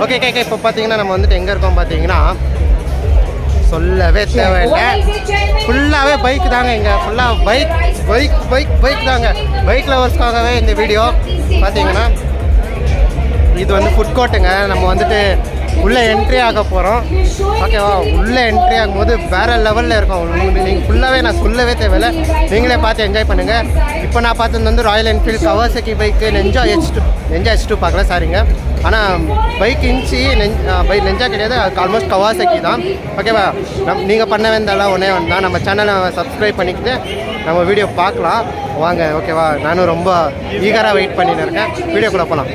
Okay இப்போ பார்த்தீங்கன்னா நம்ம வந்துட்டு எங்கே இருக்கோம் பார்த்தீங்கன்னா சொல்லவே தேவையில்லை, ஃபுல்லாகவே பைக் தாங்க. இங்கே ஃபுல்லாக பைக் தாங்க. பைக் லவர்ஸ்க்காகவே இந்த வீடியோ பார்த்தீங்கன்னா. இது வந்து ஃபுட் கோர்ட்டுங்க. நம்ம வந்துட்டு உள்ளே என்ட்ரி ஆக போகிறோம். ஓகேவா, உள்ளே என்ட்ரி ஆகும்போது வேறு லெவலில் இருக்கும். நீங்கள் ஃபுல்லாகவே நான் சொல்லவே தேவையில்லை, நீங்களே பார்த்து என்ஜாய் பண்ணுங்கள். இப்போ நான் பார்த்தது வந்து Royal Enfield Kawasaki bike Ninja H2 பார்க்கல, சாரிங்க. ஆனால் பைக் நெஞ்சா கிடையாது, ஆல்மோஸ்ட் கவாசகி தான். ஓகேவா, நீங்கள் பண்ண வேண்டாம், ஒன்றே தான் நம்ம சேனலை சப்ஸ்கிரைப் பண்ணிக்கிட்டு நம்ம வீடியோ பார்க்கலாம் வாங்க. ஓகேவா, நானும் ரொம்ப ஈகராக வெயிட் பண்ணின்னு இருக்கேன். வீடியோக்குள்ளே போகலாம்.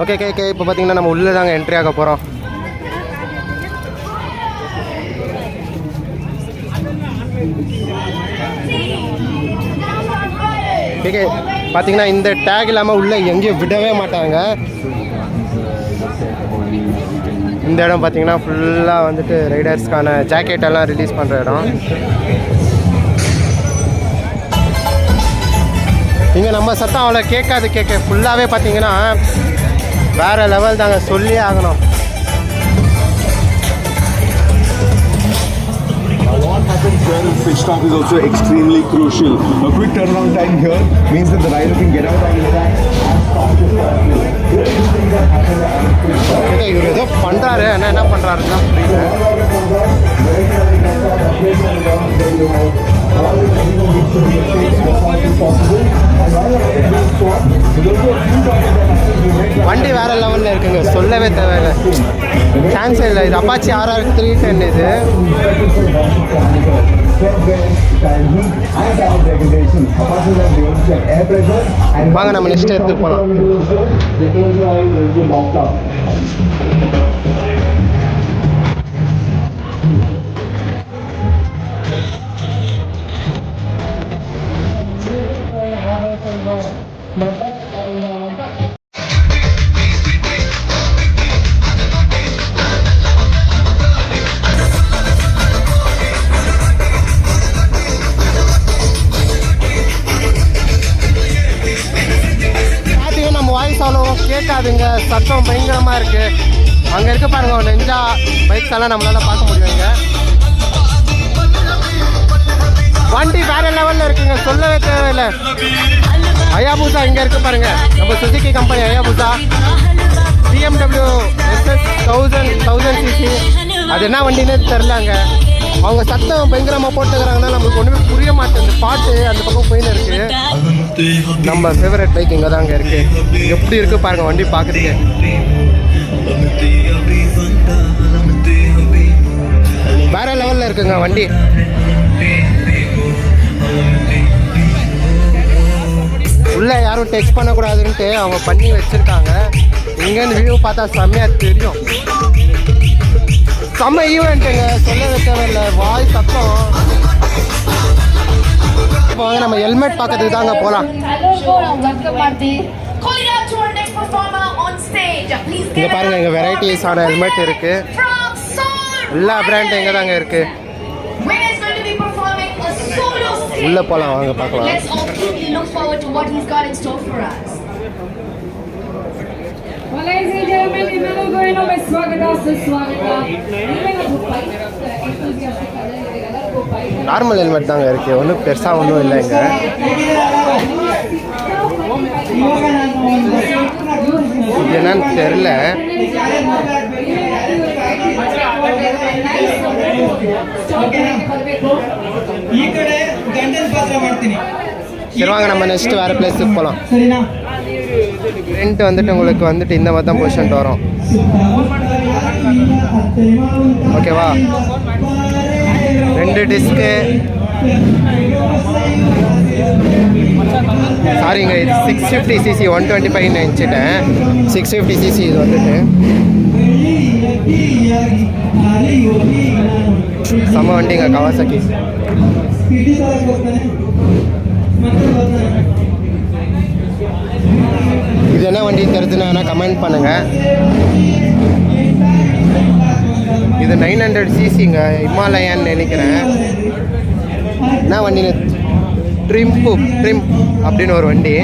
ஓகே இப்போ பார்த்தீங்கன்னா நம்ம உள்ளே தாங்க என்ட்ரி ஆக போகிறோம். ஓகே பார்த்தீங்கன்னா இந்த டேக் இல்லாமல் உள்ளே எங்கேயும் விடவே மாட்டாங்க. இந்த இடம் பார்த்தீங்கன்னா ஃபுல்லாக வந்துட்டு ரைடர்ஸ்க்கான ஜாக்கெட்டெல்லாம் ரிலீஸ் பண்ணுற இடம். இங்கே நம்ம சத்தம் அவ்வளோ கேட்க ஃபுல்லாகவே பார்த்தீங்கன்னா வேறு லெவல் தாங்க, சொல்லியே ஆகணும். Here, pit stop is also extremely crucial. A quick turnaround time here means that the rider can get out on the track and stop the circuit. இவர் ஏதோ பண்ணுறாரு, என்ன பண்ணுறாருன்னா வண்டி வேற லெவலில் இருக்குங்க, சொல்லவே தேவையில்லை, சான்ஸே இல்லை. இது அப்பாச்சி RR310 இது. வாங்க நம்ம நெக்ஸ்ட் எடுத்து போகலாம். கேட்காதுங்க, சத்தம் பயங்கரமாக இருக்குது. அங்கே இருக்க பாருங்க நெஞ்சா பைக்ஸ் எல்லாம் நம்மளால் பார்க்க முடியுங்க. வண்டி வேறு லெவலில் இருக்குங்க, சொல்லவே தேவையில்லை. ஹயாபுசா இங்கே இருக்கு பாருங்க, நம்ம Suzuki company ஹயாபுசா BMW SS 1000 cc. அது என்ன வண்டின்னு தெரிலங்க. அவங்க சத்தம் பயங்கரமாக போட்டுக்கிறாங்கன்னா நம்மளுக்கு ஒன்றுமே புரிய மாட்டேங்குது. பாட்டு அந்த பக்கம் போயின்னு இருக்கு. நம்ம ஃபேவரட் பைக் இங்கே தாங்க இருக்கு. எப்படி இருக்கு பாருங்க வண்டி பார்க்குறீங்க. வேற லெவலில் இருக்குங்க வண்டி. உள்ள யாரும் டெக்ஸ்ட் பண்ணக்கூடாதுன்ட்டு அவங்க பண்ணி வச்சிருக்காங்க. இங்கேருந்து வியூ பார்த்தா செம்மையாக தெரியும். செம்ம ஈவெண்ட்டுங்க, சொல்லவே தேவையில்லை, வாய் சத்தம். இப்போ வந்து நம்ம ஹெல்மெட் பார்க்கறதுக்கு தாங்க போகலாம். இங்கே பாருங்க, இங்கே வெரைட்டிஸான ஹெல்மெட் இருக்கு. எல்லா பிராண்டும் எங்கே தாங்க இருக்கு. உள்ள போகலாம், வாங்க பார்க்கலாம். நார்மல் ஹெல்மெட் தாங்க இருக்கு, ஒன்றும் பெருசாக ஒன்றும் இல்லை. இங்கே இது என்னன்னு தெரில. சரி வாங்க நம்ம நெக்ஸ்ட் வேறு பிளேஸுக்கு போகலாம். ஃப்ரண்ட் வந்துட்டு உங்களுக்கு வந்துட்டு இந்த மாதிரி தான் பொசிஷன் வரும். ஓகேவா, 2 டிஸ்க்கு. சாரிங்க, இது 650 cc 125 நினச்சிட்டேன். 650 cc இது வந்துட்டு செம்ம வண்டிங்க கவாசகி. இது என்ன வண்டி தெரிஞ்சுன்னா கமெண்ட் பண்ணுங்கள். இது 900 cc ஹிமாலயான்னு நினைக்கிறேன். என்ன வண்டின்னு ட்ரிம் அப்படின்னு ஒரு வண்டி.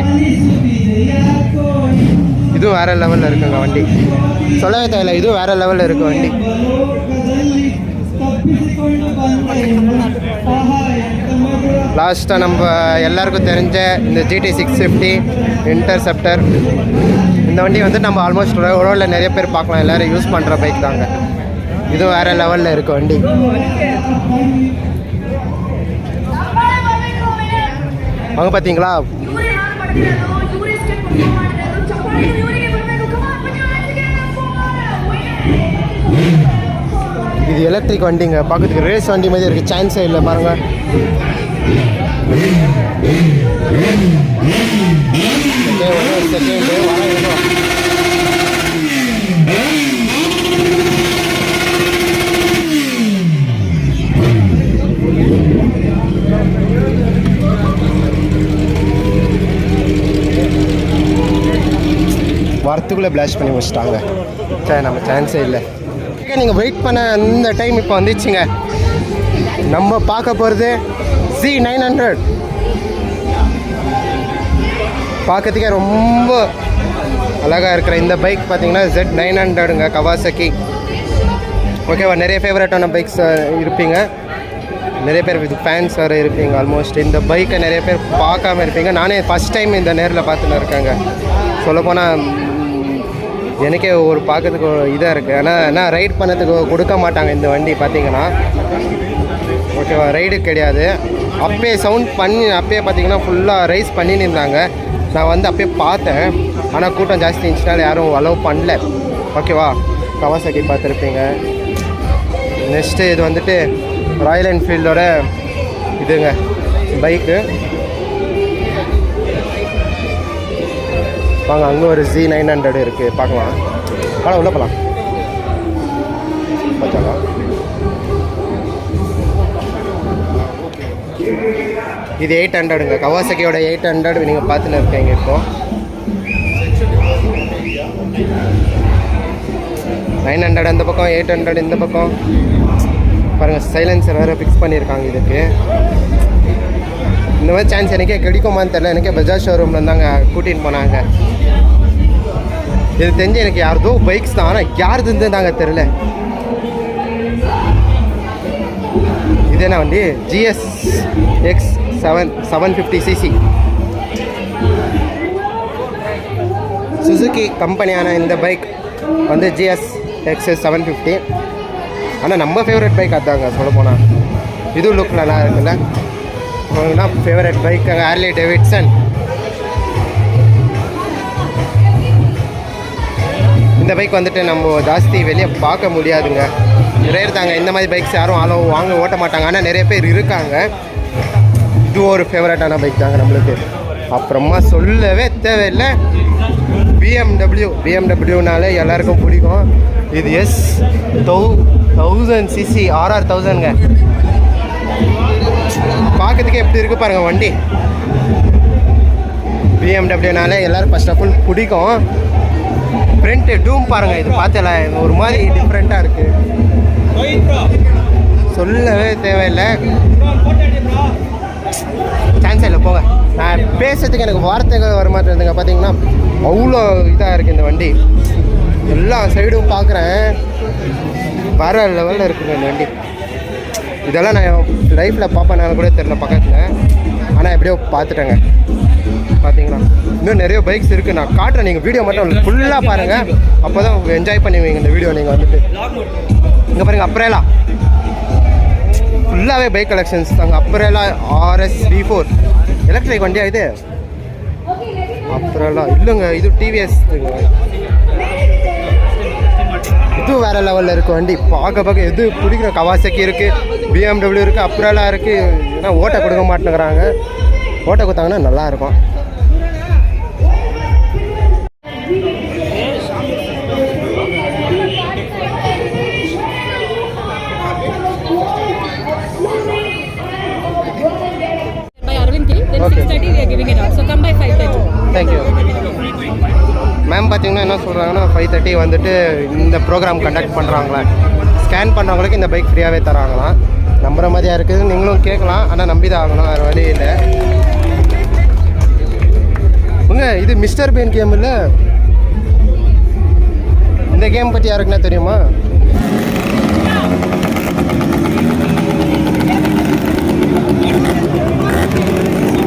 இதுவும் வேறு லெவலில் இருக்குங்க வண்டி, சொல்லவே தேவையில்லை. இதுவும் வேறு லெவலில் இருக்குது வண்டி. லாஸ்ட்டாக நம்ம எல்லாருக்கும் தெரிஞ்ச இந்த GT 650 இன்டர்செப்டர், இந்த வண்டி வந்து நம்ம ஆல்மோஸ்ட் ரோடில் நிறைய பேர் பார்க்கலாம், எல்லோரும் யூஸ் பண்ணுற பைக் தாங்க. இதுவும் வேறு லெவலில் இருக்குது வண்டி. அவங்க பார்த்தீங்களா, இது எலக்ட்ரிக் வண்டிங்க, பார்க்கறதுக்கு ரேஸ் வண்டி மாதிரி இருக்குது, சான்ஸே இல்லை பாருங்கள். வரத்துக்குள்ளே பிளாஷ் பண்ணி முடிச்சிட்டாங்க. சரி, நம்ம சான்ஸே இல்லை. நீங்கள் வெயிட் பண்ண அந்த டைம் இப்போ வந்துச்சுங்க. நம்ம பார்க்க போகிறது Z900. பார்க்கறதுக்கே ரொம்ப அழகாக இருக்கிற இந்த பைக் பார்த்தீங்கன்னா Z900ங்க, கவாசகி. ஓகேவா, நிறைய ஃபேவரட்டான பைக்ஸ் இருப்பீங்க, நிறைய பேர் இது ஃபேன்ஸ் வேறு இருப்பீங்க. ஆல்மோஸ்ட் இந்த பைக்கை நிறைய பேர் பார்க்காம இருப்பீங்க. நானே ஃபஸ்ட் டைம் இந்த நேரில் பார்த்துன்னு இருக்கேங்க. சொல்லப்போனால் எனக்கே ஒரு பார்க்கறதுக்கு இதாக இருக்குது. ஆனால் ரைட் பண்ணதுக்கு கொடுக்க மாட்டாங்க இந்த வண்டி பார்த்தீங்கன்னா. ஓகேவா, ரைடு கிடையாது. அப்பயே சவுண்ட் பண்ணி அப்பயே பார்த்தீங்கன்னா ஃபுல்லாக ரைஸ் பண்ணின்னு இருந்தாங்க. நான் வந்து அப்பயே பார்த்தேன், ஆனால் கூட்டம் ஜாஸ்தி இருந்துச்சுனால யாரும் அலோவ் பண்ணல. ஓகேவா, கவாசகி பார்த்துருப்பீங்க. நெக்ஸ்ட்டு இது வந்துட்டு ராயல் என்ஃபீல்டோட இதுங்க பைக்கு. வாங்க, அங்கே ஒரு Z900 இருக்குது, பார்க்கலாம். உள்ள போகலாம். பார்த்தாலாம். இது 800ங்க, கவாசகியோட 800 நீங்கள் பார்த்துன்னு இருக்கீங்க. இப்போ 900 அந்த பக்கம், 800 இந்த பக்கம். பாருங்கள், சைலன்சர் வேறு ஃபிக்ஸ் பண்ணியிருக்காங்க இதுக்கு. இந்த மாதிரி சான்ஸ் எனக்கே கிடைக்குமான்னு தெரில. எனக்கே பஜாஜ் ஷோரூமில் தாங்க கூட்டின்னு போனாங்க. இது தெரிஞ்சு எனக்கு யாருதோ பைக்ஸ் தான், ஆனால் யாருதுன்னு தாங்க தெரில. இது என்ன வண்டி? GSX 750cc சுசுகி கம்பெனியான இந்த பைக் வந்து GSX 750. ஆனால் நம்ம ஃபேவரட் பைக் அதுதாங்க சொல்ல போனால். இதுவும் லுக் நல்லா இருக்குல்ல. Favourite bike Harley Davidson. இந்த பைக் வந்துட்டு நம்ம ஜாஸ்தி வெளியே பார்க்க முடியாதுங்க, ரேர் தாங்க. இந்த மாதிரி பைக்ஸ் யாரும் வாங்க ஓட்ட மாட்டாங்க, ஆனால் நிறைய பேர் இருக்காங்க. இது ஒரு ஃபேவரட்டான பைக் தாங்க நம்மளுக்கு. அப்புறமா சொல்லவே தேவையில்லை, பிஎம்டபிள்யூனாலே எல்லாருக்கும் பிடிக்கும். இது S1000cc RR 1000ங்க. பார்க்கறதுக்கே எப்படி இருக்குது பாருங்கள் வண்டி. பிஎம்டபிள்யூனாலே எல்லோரும் ஃபர்ஸ்ட் ஆஃப் ஆல் பிடிக்கும். ஃப்ரண்ட்டு டூம் பாருங்கள், இது பார்த்தல ஒரு மாதிரி டிஃப்ரெண்ட்டாக இருக்குது, சொல்லவே தேவையில்லை. சான்ஸ் இல்லை போங்க. நான் பேசுறதுக்கு எனக்கு வார்த்தைகள் வர மாட்டேங்குதுங்க. பார்த்தீங்கன்னா அவ்வளோ இதாக இருக்குது இந்த வண்டி. எல்லா சைடும் பார்க்குறேன், வேறு லெவலில் இருக்குங்க இந்த வண்டி. இதெல்லாம் நான் லைஃப்பில் பார்ப்பேன் கூட தெரில பக்கத்தில், ஆனால் எப்படியோ பார்த்துட்டேங்க. பார்த்தீங்களா, இன்னும் நிறைய பைக்ஸ் இருக்குது, நான் காட்டுறேன். நீங்கள் வீடியோ மட்டும் ஃபுல்லாக பாருங்கள், அப்போ தான் என்ஜாய் பண்ணுவீங்க இந்த வீடியோ. நீங்கள் வந்துட்டு இங்கே பாருங்கள், அப்ரேலா ஃபுல்லாகவே பைக் கலெக்ஷன்ஸ் தாங்க. அப்ரேலா RS V4 எலக்ட்ரிக் வண்டியா இது? அப்ரேலா இல்லைங்க, இது TVS. இது வேறு லெவலில் இருக்குது வண்டி. பார்க்க எது பிடிக்கிற கவாசகி இருக்குது, BMW இருக்குது, அப்ரேலா இருக்குது. ஏன்னா ஓட்டை கொடுக்க மாட்டேங்கிறாங்க, ஓட்டை கொடுத்தாங்கன்னா நல்லாயிருக்கும். Okay. 6:30 we are giving it out. So come by 5:30. Thank you. Ma'am பார்த்தீங்கன்னா என்ன சொல்கிறாங்கன்னா 5:30 வந்துட்டு இந்த ப்ரோக்ராம் கண்டக்ட் பண்ணுறாங்களா, ஸ்கேன் பண்ணுறவங்களுக்கு இந்த பைக் ஃப்ரீயாகவே தராங்களாம். நம்புகிற மாதிரியாக இருக்குது, நீங்களும் கேட்கலாம், ஆனால் நம்பி தான் ஆகணும், வேறு வழி இல்லை. இது மிஸ்டர் பெயின் கேம் இல்லை, இந்த கேம் பற்றி யாருக்குன்னா தெரியுமா?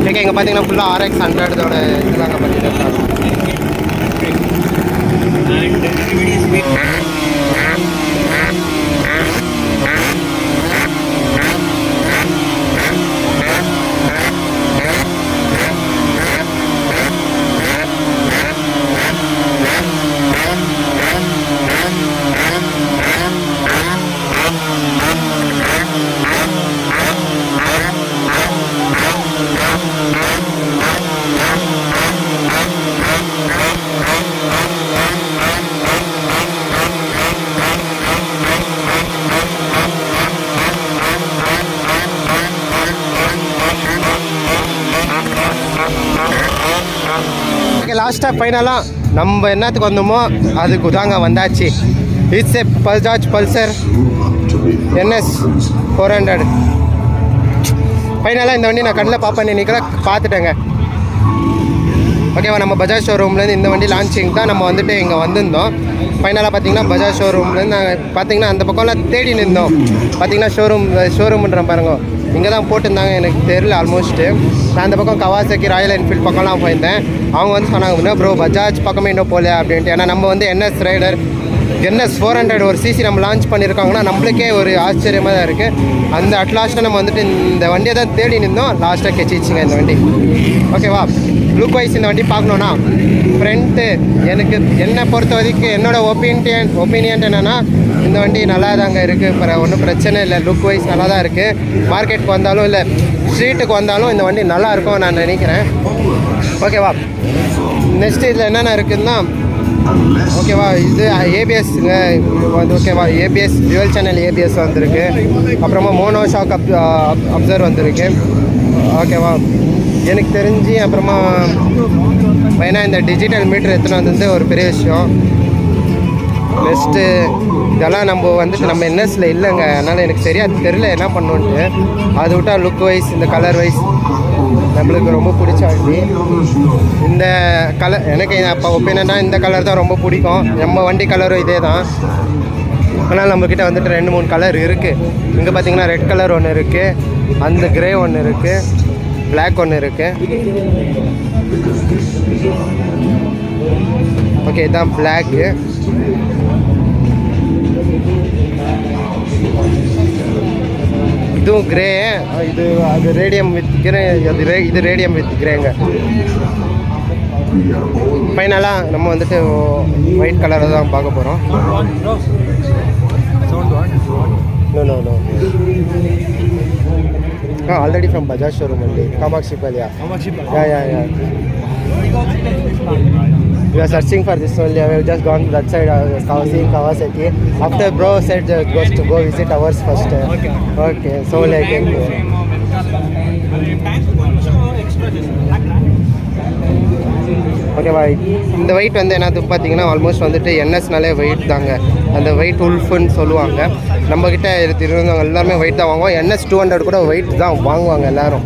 ஓகே, இங்கே பார்த்தீங்கன்னா ஃபுல்லாக RX 100 இதுதாங்க பண்ணிட்டு இருக்காங்க. லாஸ்ட்டாக ஃபைனலாக நம்ம என்னத்துக்கு வந்தோமோ அதுக்கு தாங்க வந்தாச்சு. It's A Bajaj Pulsar NS 400. ஃபைனலாக இந்த வண்டி நான் கண்ணில் பார்ப்பேன் நினைக்கிறேன், பார்த்துட்டேங்க. ஓகேவா, நம்ம பஜாஜ் ஷோரூம்லேருந்து இந்த வண்டி லான்ச்சிங் தான் நம்ம வந்துட்டு இங்கே வந்திருந்தோம். ஃபைனலாக பார்த்தீங்கன்னா பஜாஜ் ஷோரூம்லேருந்து நாங்கள் பார்த்தீங்கன்னா அந்த பக்கம்லாம் தேடி நின்றோம். பார்த்தீங்கன்னா ஷோரூம்ன்ற பாருங்க, இங்கே தான் போட்டிருந்தாங்க, எனக்கு தெரியல ஆல்மோஸ்ட்டு. நான் அந்த பக்கம் கவாசக்கி ராயல் என்ஃபீல்ட் பக்கம்லாம் போயிருந்தேன். அவங்க வந்து சொன்னாங்க, இன்னும் ப்ரோ பஜாஜ் பக்கமே இன்னும் போகல அப்படின்ட்டு. ஏன்னா நம்ம வந்து NS ரைடர் NS 400 ஒரு CC நம்ம லான்ச் பண்ணியிருக்காங்கன்னா நம்மளுக்கே ஒரு ஆச்சரியமாக தான் இருக்குது. அந்த அட்லாஸ்ட்டாக நம்ம வந்துட்டு இந்த வண்டியை தான் தேடி நின்றோம். லாஸ்ட்டாக கெச்சிச்சிங்க இந்த வண்டி. ஓகேவா, லுக் வைஸ் இந்த வண்டி பார்க்கணுன்னா ஃப்ரண்ட்டு எனக்கு என்னை பொறுத்த வரைக்கும் என்னோடய ஒப்பீனியன் என்னென்னா இந்த வண்டி நல்லா தாங்க இருக்குது. ஒன்றும் பிரச்சனை இல்லை, லுக் வைஸ் நல்லா தான் இருக்குது. மார்க்கெட்டுக்கு வந்தாலும் இல்லை ஸ்ட்ரீட்டுக்கு வந்தாலும் இந்த வண்டி நல்லாயிருக்கும் நான் நினைக்கிறேன். ஓகேவா, நெக்ஸ்ட் இதில் என்னென்ன இருக்குதுன்னா ஓகேவா, இது ABSங்க வந்து ஓகேவா, ABS டுவல் சேனல் ABS வந்திருக்கு. அப்புறமா மோனோ ஷாக் அப்சர்வ் வந்திருக்கு. ஓகேவா, எனக்கு தெரிஞ்சு அப்புறமா ஏன்னா இந்த டிஜிட்டல் மீட்டர் எத்தனை வந்து ஒரு பெரிய விஷயம். நெக்ஸ்ட்டு இதெல்லாம் நம்ம வந்துட்டு நம்ம NSல இல்லைங்க, அதனால் எனக்கு சரியாக தெரியல என்ன பண்ணோன்ட்டு. அதை விட்டால் லுக் வைஸ் இந்த கலர் வைஸ் நம்மளுக்கு ரொம்ப பிடிச்ச வண்டி. இந்த கலர் எனக்கு அப்போ ஒப்பீனியன்னா இந்த கலர் தான் ரொம்ப பிடிக்கும். நம்ம வண்டி கலரும் இதே தான். ஆனால் நம்மக்கிட்ட வந்துட்டு 2-3 கலர் இருக்குது. இங்கே பார்த்தீங்கன்னா ரெட் கலர் ஒன்று இருக்குது, அந்த கிரே ஒன்று இருக்குது, பிளாக் ஒன்று இருக்குது. ஓகே, இதுதான் பிளாக்கு. இதுவும் கிரே, அது ரேடியம் வித் கிரே, இது ரேடியம் வித் கிரேங்க. ஃபைனலாக நம்ம வந்துட்டு ஒயிட் கலரை தான் பார்க்க போகிறோம். No already from Bajaj showroom only. Kamakshi Palya. Yeah. We are searching for this only. We have just gone that side, seeing Kawasaki. After bro said goes to go visit ours first. Okay. So like ஓகேவா, இந்த wait வந்து என்னது பார்த்தீங்கன்னா almost வந்துட்டு NSனாலே wait தாங்க. அந்த wait உல்ஃபுன்னு சொல்லுவாங்க. நம்மக்கிட்ட இருந்தவங்க எல்லாருமே வெயிட் தான் வாங்குவோம். NS 200 கூட வெயிட் தான் வாங்குவாங்க எல்லோரும்.